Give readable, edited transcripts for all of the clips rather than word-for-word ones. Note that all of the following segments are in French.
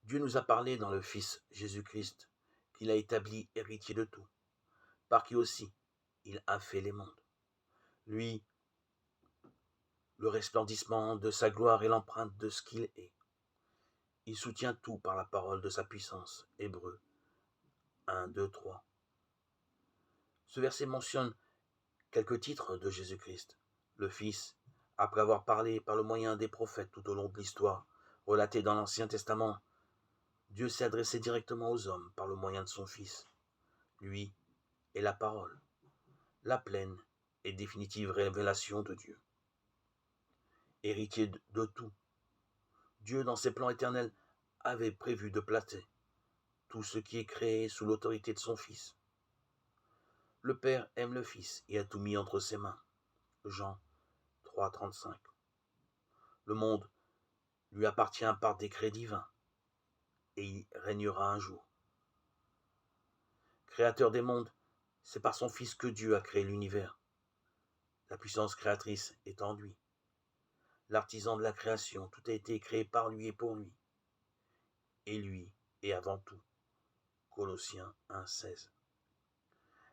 Dieu nous a parlé dans le Fils Jésus-Christ, qu'il a établi héritier de tout, par qui aussi il a fait les mondes. Lui, le resplendissement de sa gloire et l'empreinte de ce qu'il est. Il soutient tout par la parole de sa puissance. Hébreux 1, 2, 3. Ce verset mentionne quelques titres de Jésus-Christ. Le Fils, après avoir parlé par le moyen des prophètes tout au long de l'histoire, relatée dans l'Ancien Testament, Dieu s'est adressé directement aux hommes par le moyen de son Fils. Lui est la parole, la pleine et définitive révélation de Dieu. Héritier de tout, Dieu, dans ses plans éternels, avait prévu de placer tout ce qui est créé sous l'autorité de son Fils. Le Père aime le Fils et a tout mis entre ses mains. Jean 3, 35. Le monde lui appartient par décret divin et il régnera un jour. Créateur des mondes, c'est par son Fils que Dieu a créé l'univers. La puissance créatrice est en lui. L'artisan de la création, tout a été créé par lui et pour lui. Et lui est avant tout. Colossiens 1, 16.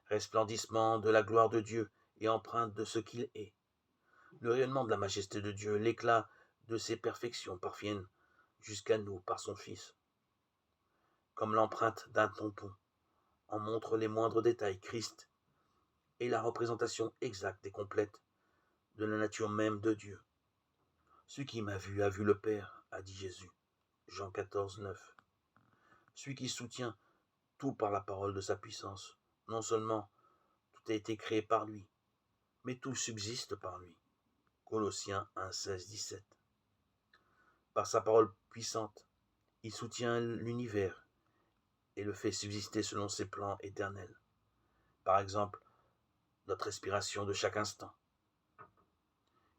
Resplendissement de la gloire de Dieu et empreinte de ce qu'il est. Le rayonnement de la majesté de Dieu, l'éclat de ses perfections parviennent jusqu'à nous par son Fils. Comme l'empreinte d'un tampon en montre les moindres détails, Christ est la représentation exacte et complète de la nature même de Dieu. Celui qui m'a vu a vu le Père, a dit Jésus. Jean 14, 9. Celui qui soutient tout par la parole de sa puissance. Non seulement tout a été créé par lui, mais tout subsiste par lui. Colossiens 1, 16, 17. Par sa parole puissante, il soutient l'univers et le fait subsister selon ses plans éternels. Par exemple, notre respiration de chaque instant.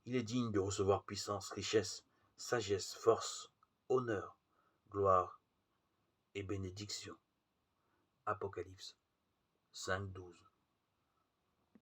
Il est digne de recevoir puissance, richesse, sagesse, force, honneur, gloire et bénédiction. Apocalypse 5, 12.